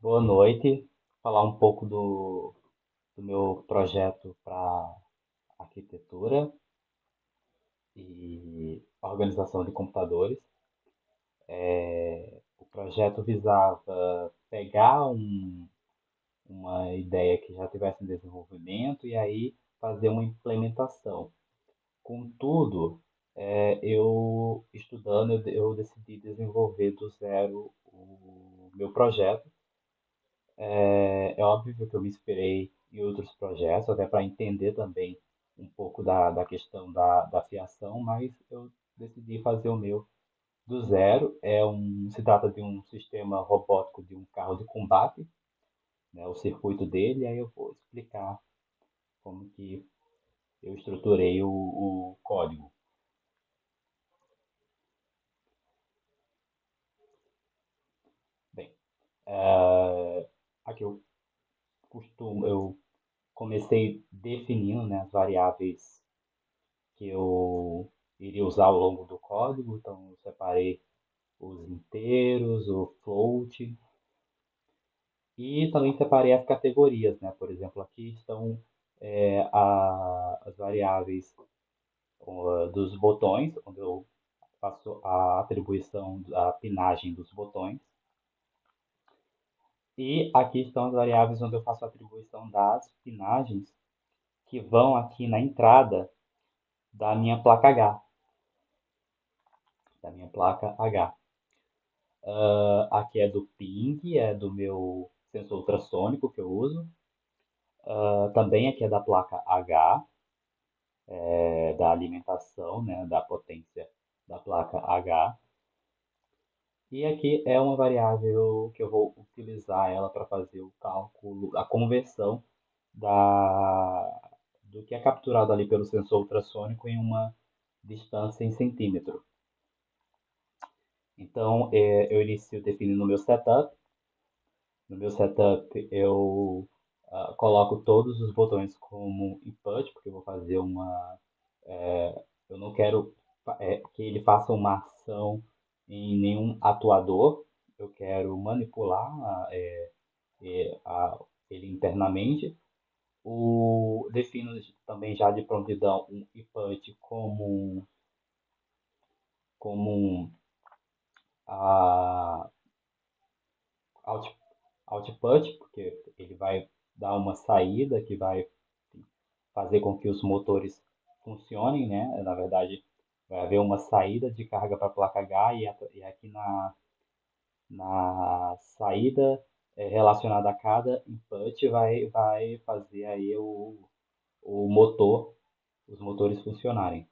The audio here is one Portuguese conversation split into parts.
Boa noite. Falar um pouco do meu projeto para arquitetura e organização de computadores. O projeto visava pegar uma ideia que já tivesse em desenvolvimento e aí fazer uma implementação. Contudo, eu estudando, eu decidi desenvolver do zero o meu projeto. É óbvio que eu me inspirei em outros projetos, até para entender também um pouco da questão da fiação, mas eu decidi fazer o meu do zero. Se trata de um sistema robótico de um carro de combate, né, o circuito dele, aí eu vou explicar como que eu estruturei o código. Bem, aqui eu comecei definindo, né, as variáveis que eu iria usar ao longo do código. Então, eu separei os inteiros, o float, e também separei as categorias, né? Por exemplo, aqui estão as variáveis dos botões, onde eu faço a atribuição da pinagem dos botões. E aqui estão as variáveis onde eu faço a atribuição das pinagens que vão aqui na entrada da minha placa H, da minha placa H. Aqui é do ping, é do meu sensor ultrassônico que eu uso. Também aqui é da placa H, da alimentação, né, da potência da placa H. E aqui é uma variável que eu vou utilizar ela para fazer o cálculo, a conversão do que é capturado ali pelo sensor ultrassônico em uma distância em centímetro. Então, eu inicio definindo o meu setup. No meu setup, eu coloco todos os botões como input, porque eu vou fazer eu não quero que ele faça uma ação em nenhum atuador. Eu quero manipular ele internamente. Defino também já de prontidão um input como a out, output, porque ele vai dar uma saída que vai fazer com que os motores funcionem, né? Na verdade, vai haver uma saída de carga para a placa H e aqui na saída relacionada a cada input vai fazer aí o motor, os motores funcionarem.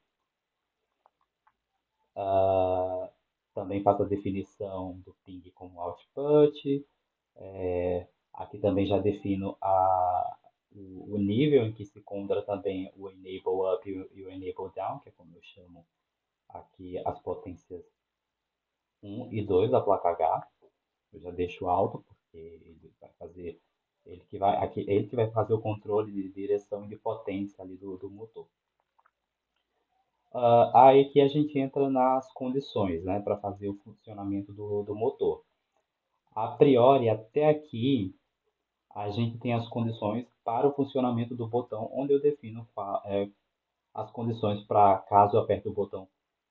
Uh, Também faço a definição do ping como output. Aqui também já defino o nível em que se encontra também o enable up e o enable down, que é como eu chamo aqui as potências um e 2 da placa H. Eu já deixo alto porque ele que vai fazer o controle de direção e de potência ali do motor. Aí que a gente entra nas condições, né, para fazer o funcionamento do motor. A priori, até aqui, a gente tem as condições para o funcionamento do botão, onde eu defino as condições para, caso eu aperte o botão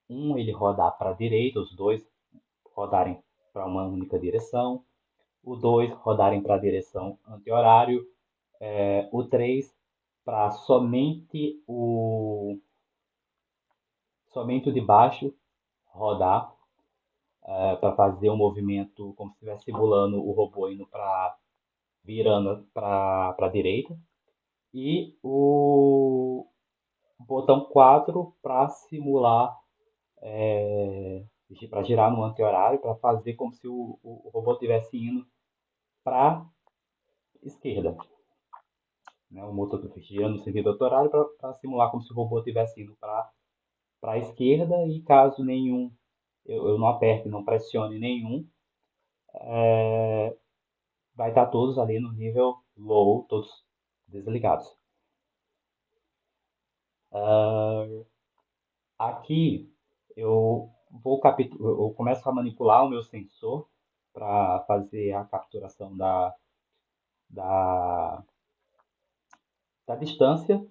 um, ele rodar para a direita, os dois rodarem para uma única direção, o 2 rodarem para a direção anti-horário, o 3 para somente o de baixo rodar, para fazer um movimento como se estivesse simulando o robô indo virando para a direita, e o botão 4 para simular, para girar no anti-horário, para fazer como se o robô estivesse indo para a esquerda, né? O motor girando no sentido horário para simular como se o robô estivesse indo para a esquerda, e caso nenhum eu não aperte, não pressione nenhum, vai estar todos ali no nível low, todos desligados. Aqui eu eu começo a manipular o meu sensor para fazer a capturação da, da distância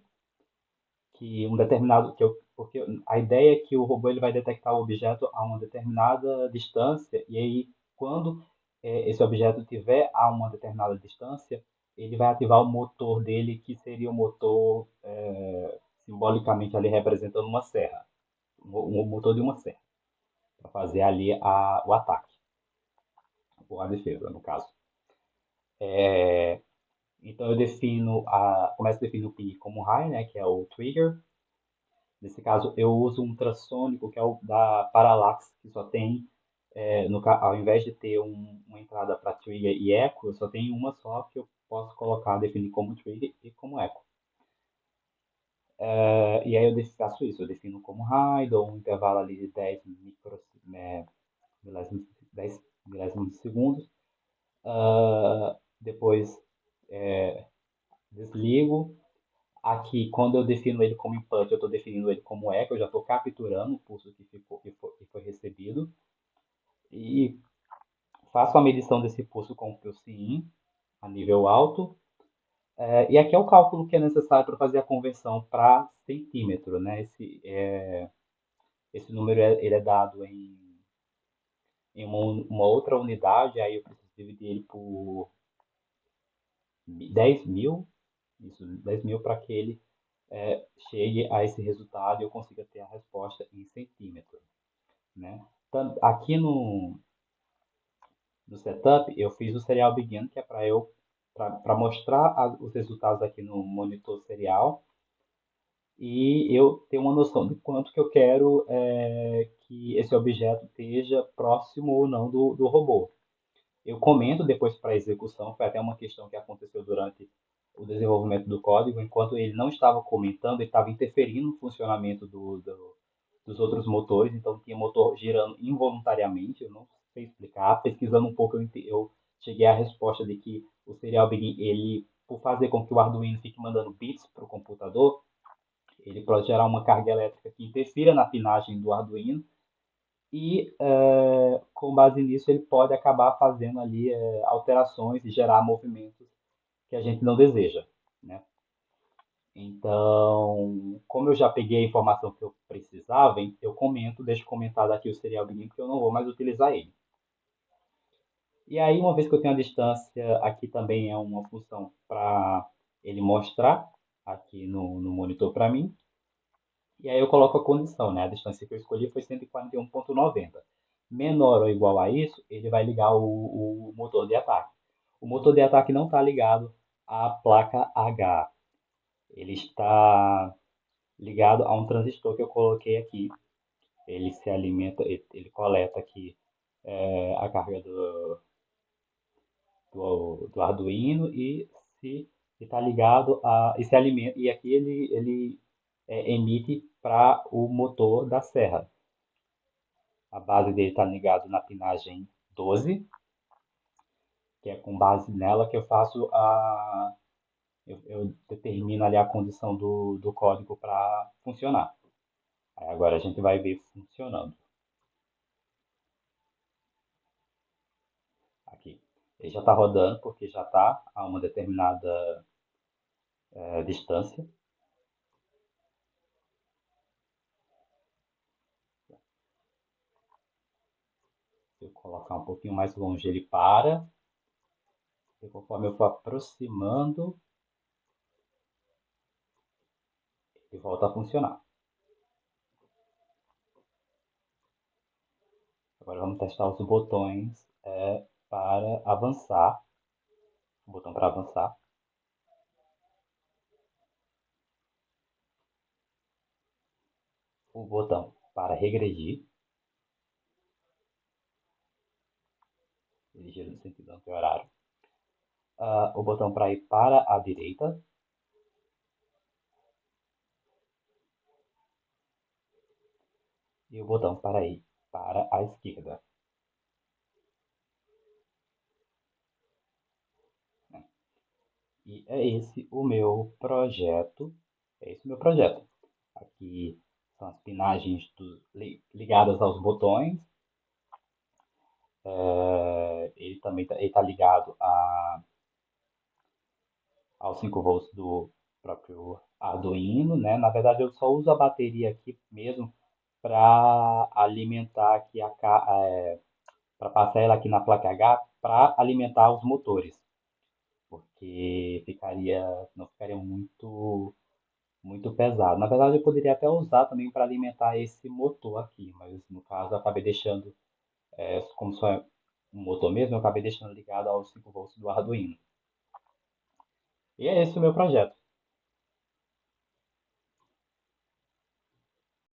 que um determinado porque a ideia é que o robô ele vai detectar o objeto a uma determinada distância e aí quando esse objeto tiver a uma determinada distância ele vai ativar o motor dele que seria o motor simbolicamente ali representando uma serra, o motor de uma serra para fazer ali o ataque ou a defesa no caso. Então eu começo a definir o PI como high, né, que é o trigger. Nesse caso, eu uso um ultrassônico, que é o da Parallax, que só tem, ao invés de ter uma entrada para trigger e echo, eu só tenho uma só que eu posso colocar, definir como trigger e como echo. E aí eu faço isso, eu defino como high, dou um intervalo ali de 10 milésimos de segundos. Depois desligo. Aqui, quando eu defino ele como input, eu estou definindo ele como echo, eu já estou capturando o pulso que foi recebido e faço a medição desse pulso com o pulse-in a nível alto. E aqui é o cálculo que é necessário para fazer a conversão para centímetro, né? Esse número ele é dado em uma outra unidade, aí eu preciso dividir ele por 10 mil, isso, 10 mil para que ele chegue a esse resultado e eu consiga ter a resposta em centímetro, né? Aqui no setup eu fiz o serial begin, que é para mostrar os resultados aqui no monitor serial e eu ter uma noção de quanto que eu quero que esse objeto esteja próximo ou não do robô. Eu comento depois para a execução, foi até uma questão que aconteceu durante o desenvolvimento do código, enquanto ele não estava comentando, ele estava interferindo no funcionamento dos outros motores, então tinha motor girando involuntariamente, eu não sei explicar. Pesquisando um pouco, eu cheguei à resposta de que o Serial Begin, ele, por fazer com que o Arduino fique mandando bits para o computador, ele pode gerar uma carga elétrica que interfira na pinagem do Arduino e, com base nisso, ele pode acabar fazendo ali alterações e gerar movimentos que a gente não deseja, né? Então, como eu já peguei a informação que eu precisava, eu comento, deixo comentado aqui o serial begin, porque eu não vou mais utilizar ele. E aí, uma vez que eu tenho a distância, aqui também é uma função para ele mostrar aqui no monitor para mim. E aí eu coloco a condição, né? A distância que eu escolhi foi 141,90. Menor ou igual a isso, ele vai ligar o motor de ataque. O motor de ataque não está ligado à placa H. Ele está ligado a um transistor que eu coloquei aqui. Ele se alimenta, ele coleta aqui a carga do Arduino e se está ligado a esse alimento e aqui ele emite para o motor da serra. A base dele está ligado na pinagem 12, que é com base nela que eu faço eu determino ali a condição do código para funcionar. Aí agora a gente vai ver funcionando. Aqui. Ele já está rodando porque já está a uma determinada distância. Se eu colocar um pouquinho mais longe, ele para. E conforme eu for aproximando, ele volta a funcionar. Agora vamos testar os botões para avançar. O botão para avançar. O botão para regredir. Dirigir no sentido anti-horário. O botão para ir para a direita. E o botão para ir para a esquerda. E é esse o meu projeto. É esse o meu projeto. Aqui são as pinagens ligadas aos botões. também ele tá ligado aos 5 volts do próprio Arduino, né? Na verdade, eu só uso a bateria aqui mesmo para alimentar aqui para passar ela aqui na placa H para alimentar os motores, porque não ficaria muito pesado. Na verdade, eu poderia até usar também para alimentar esse motor aqui, mas no caso eu acabei deixando, como só é um motor mesmo, eu acabei deixando ligado aos 5 volts do Arduino. E é esse o meu projeto.